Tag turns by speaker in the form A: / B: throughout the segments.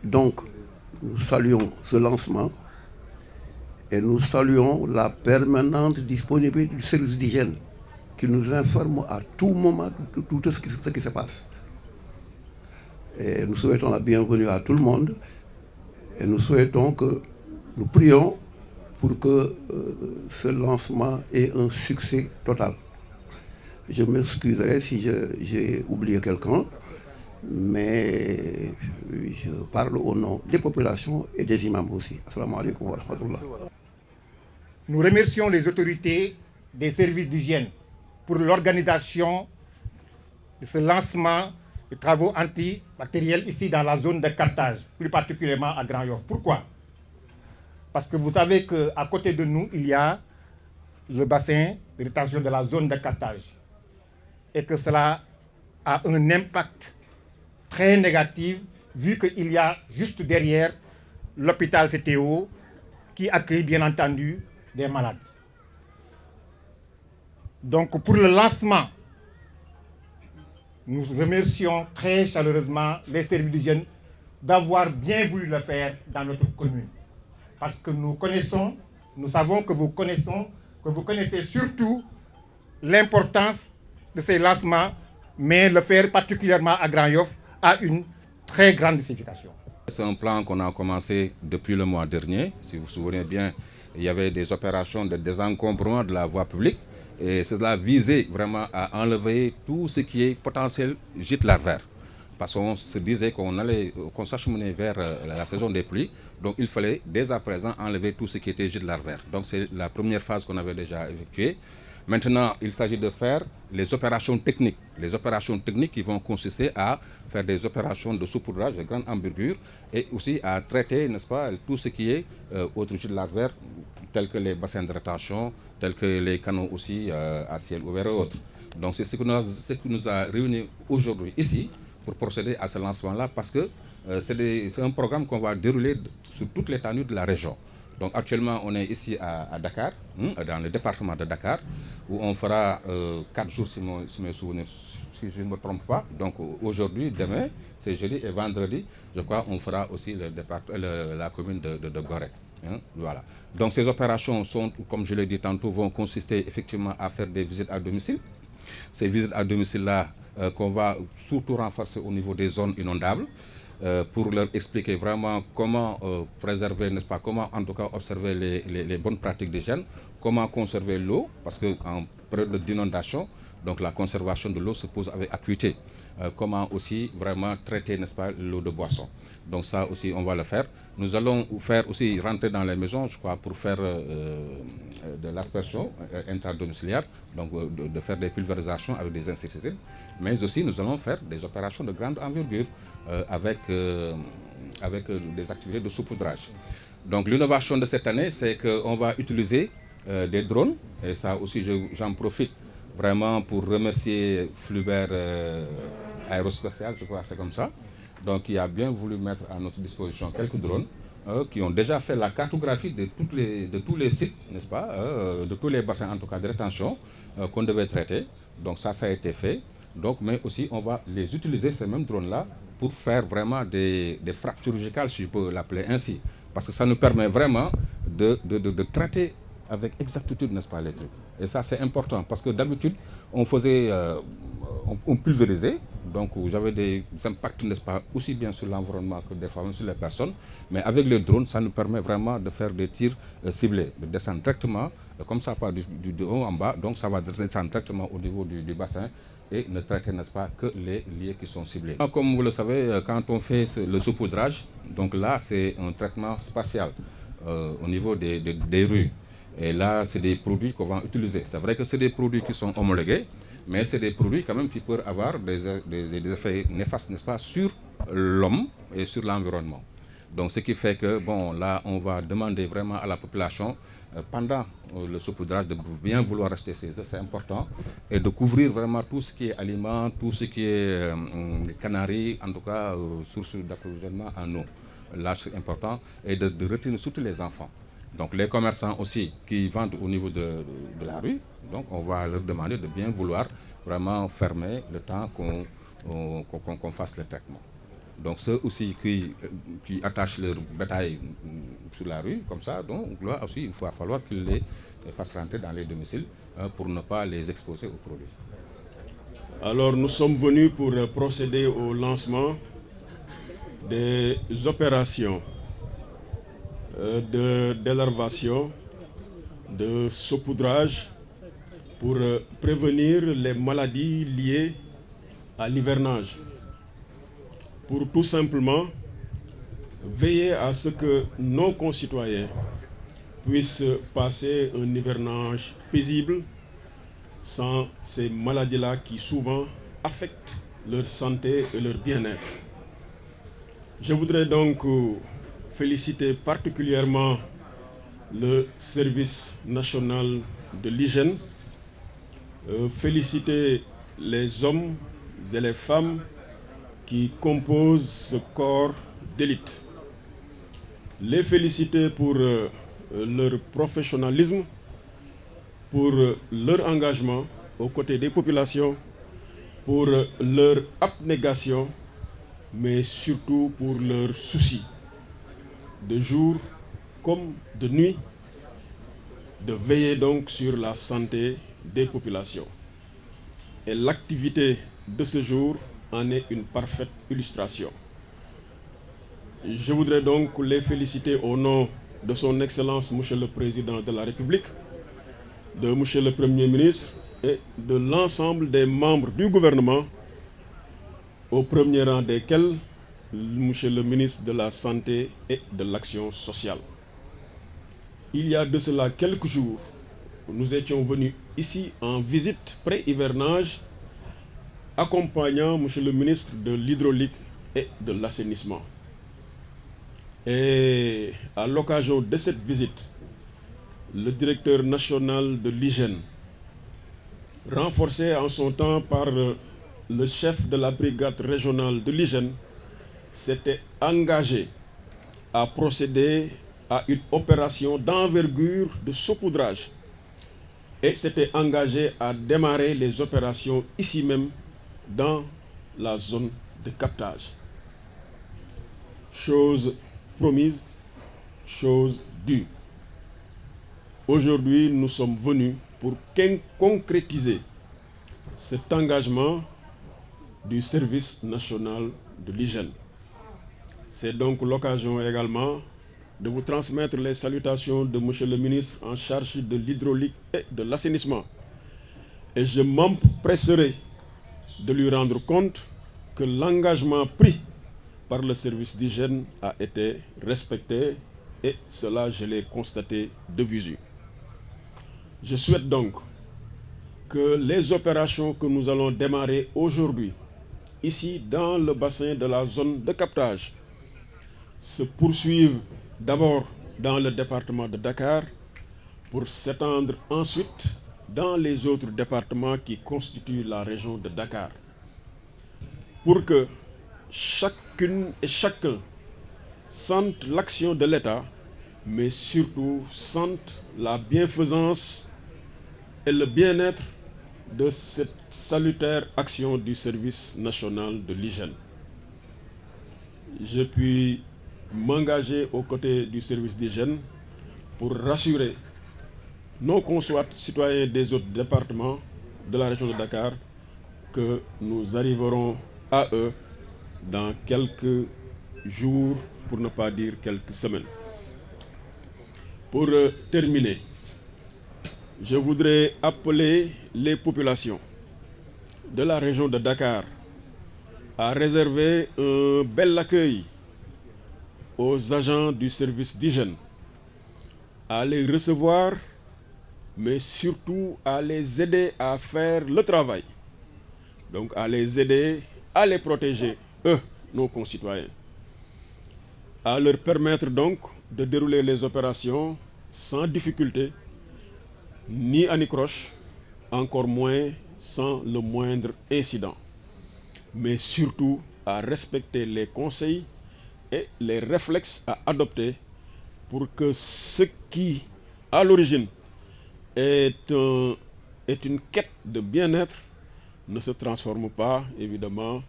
A: Donc, nous saluons ce lancement et nous saluons la permanente disponibilité du service d'hygiène qui nous informe à tout moment de tout ce qui se passe. Et nous souhaitons la bienvenue à tout le monde et nous souhaitons que nous prions pour que ce lancement ait un succès total. Je m'excuserai si j'ai oublié quelqu'un, mais je parle au nom des populations et des imams aussi. Assalamu alaikum wa rahmatullah.
B: Nous remercions les autorités des services d'hygiène pour l'organisation de ce lancement de travaux antibactériels ici dans la zone de captage, plus particulièrement à Grand Yoff. Pourquoi? Parce que vous savez qu'à côté de nous, il y a le bassin de rétention de la zone de captage et que cela a un impact très négatif vu qu'il y a juste derrière l'hôpital CTO qui accueille bien entendu des malades. Donc pour le lancement, nous remercions très chaleureusement les services d'hygiène d'avoir bien voulu le faire dans notre commune. Parce que nous savons que vous connaissez surtout l'importance de ces lancements, mais le faire particulièrement à Grand Yoff a une très grande signification.
C: C'est un plan qu'on a commencé depuis le mois dernier. Si vous vous souvenez bien, il y avait des opérations de désencombrement de la voie publique et cela visait vraiment à enlever tout ce qui est potentiel gîte larvaire. Parce qu'on se disait qu'on s'acheminait vers la saison des pluies, donc il fallait dès à présent enlever tout ce qui était gîte larvaire. Donc c'est la première phase qu'on avait déjà effectuée. Maintenant, il s'agit de faire les opérations techniques. Les opérations techniques qui vont consister à faire des opérations de saupoudrage de grande envergure et aussi à traiter, n'est-ce pas, tout ce qui est autre gîte larvaire, tels que les bassins de rétention, tels que les canaux aussi à ciel ouvert et autres. Donc c'est ce qui nous a réunis aujourd'hui ici pour procéder à ce lancement-là parce que c'est un programme qu'on va dérouler sur toute l'étendue de la région. Donc actuellement, on est ici à Dakar, dans le département de Dakar, où on fera 4 jours, si je ne me trompe pas. Donc aujourd'hui, demain, c'est jeudi et vendredi, je crois, on fera aussi la commune de Gorée. Voilà. Donc ces opérations sont, comme je l'ai dit tantôt, vont consister effectivement à faire des visites à domicile. ces visites à domicile-là qu'on va surtout renforcer au niveau des zones inondables pour leur expliquer vraiment comment préserver, n'est-ce pas, comment en tout cas observer les bonnes pratiques d'hygiène, comment conserver l'eau, parce qu'en période d'inondation, donc la conservation de l'eau se pose avec acuité. Comment aussi vraiment traiter, n'est-ce pas, l'eau de boisson. Donc ça aussi, on va le faire. Nous allons faire aussi rentrer dans les maisons, je crois, pour faire de l'aspersion intradomiciliaire, donc de faire des pulvérisations avec des insecticides. Mais aussi, nous allons faire des opérations de grande envergure avec des activités de saupoudrage. Donc l'innovation de cette année, c'est qu'on va utiliser des drones. Et ça aussi, j'en profite vraiment pour remercier Flubert Aérospatial, je crois que c'est comme ça. Donc il a bien voulu mettre à notre disposition quelques drones qui ont déjà fait la cartographie de tous les sites, n'est-ce pas, de tous les bassins en tout cas de rétention qu'on devait traiter. Donc ça a été fait. Donc, mais aussi on va les utiliser, ces mêmes drones-là, pour faire vraiment des frappes chirurgicales, si je peux l'appeler ainsi. Parce que ça nous permet vraiment de traiter avec exactitude, n'est-ce pas, les trucs. Et ça, c'est important, parce que d'habitude, on faisait, on pulvérisait, donc j'avais des impacts, n'est-ce pas, aussi bien sur l'environnement que des fois même sur les personnes. Mais avec les drones, ça nous permet vraiment de faire des tirs ciblés, de descendre directement, comme ça, pas du haut en bas, donc ça va descendre directement au niveau du bassin et ne traiter, n'est-ce pas, que les lieux qui sont ciblés. Comme vous le savez, quand on fait le saupoudrage, donc là, c'est un traitement spatial au niveau des rues. Et là, c'est des produits qu'on va utiliser. C'est vrai que c'est des produits qui sont homologués, mais c'est des produits quand même qui peuvent avoir des effets néfastes, n'est-ce pas, sur l'homme et sur l'environnement. Donc ce qui fait que, bon, là, on va demander vraiment à la population, pendant le saupoudrage, de bien vouloir rester chez eux, c'est important, et de couvrir vraiment tout ce qui est aliments, tout ce qui est canaries, en tout cas, source d'approvisionnement en eau. Là, c'est important, et de retenir surtout les enfants. Donc les commerçants aussi qui vendent au niveau de la rue, donc on va leur demander de bien vouloir vraiment fermer le temps qu'on fasse le traitement. Donc ceux aussi qui attachent leur bétail sur la rue, comme ça, donc là aussi il va falloir qu'ils les fassent rentrer dans les domiciles pour ne pas les exposer aux produits.
D: Alors nous sommes venus pour procéder au lancement des opérations d'élarvation, de saupoudrage pour prévenir les maladies liées à l'hivernage. Pour tout simplement veiller à ce que nos concitoyens puissent passer un hivernage paisible sans ces maladies-là qui souvent affectent leur santé et leur bien-être. Je voudrais donc féliciter particulièrement le service national de l'hygiène, féliciter les hommes et les femmes qui composent ce corps d'élite, les féliciter pour leur professionnalisme, pour leur engagement aux côtés des populations, pour leur abnégation, mais surtout pour leur souci, de jour comme de nuit, de veiller donc sur la santé des populations. Et l'activité de ce jour en est une parfaite illustration. Je voudrais donc les féliciter au nom de son Excellence, Monsieur le Président de la République, de Monsieur le Premier ministre et de l'ensemble des membres du gouvernement, au premier rang desquels Monsieur le ministre de la Santé et de l'Action sociale. Il y a de cela quelques jours, nous étions venus ici en visite pré-hivernage, accompagnant Monsieur le ministre de l'Hydraulique et de l'Assainissement. Et à l'occasion de cette visite, le directeur national de l'hygiène, renforcé en son temps par le chef de la brigade régionale de l'hygiène, s'était engagé à procéder à une opération d'envergure de saupoudrage et s'était engagé à démarrer les opérations ici même dans la zone de captage. Chose promise, chose due. Aujourd'hui, nous sommes venus pour concrétiser cet engagement du service national de l'hygiène. C'est donc l'occasion également de vous transmettre les salutations de Monsieur le ministre en charge de l'hydraulique et de l'assainissement. Et je m'empresserai de lui rendre compte que l'engagement pris par le service d'hygiène a été respecté, et cela je l'ai constaté de visu. Je souhaite donc que les opérations que nous allons démarrer aujourd'hui, ici dans le bassin de la zone de captage, se poursuivent d'abord dans le département de Dakar pour s'étendre ensuite dans les autres départements qui constituent la région de Dakar, pour que chacune et chacun sente l'action de l'État, mais surtout sente la bienfaisance et le bien-être de cette salutaire action du service national de l'hygiène. Je puis m'engager aux côtés du service d'hygiène pour rassurer nos concitoyens des autres départements de la région de Dakar que nous arriverons à eux dans quelques jours, pour ne pas dire quelques semaines. Pour terminer, je voudrais appeler les populations de la région de Dakar à réserver un bel accueil aux agents du service d'hygiène, à les recevoir, mais surtout à les aider à faire le travail. Donc à les aider, à les protéger, eux, nos concitoyens. À leur permettre donc de dérouler les opérations sans difficulté, ni anicroche, encore moins sans le moindre incident. Mais surtout à respecter les conseils et les réflexes à adopter pour que ce qui, à l'origine, est une quête de bien-être ne se transforme pas, évidemment,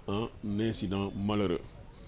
D: en incident malheureux.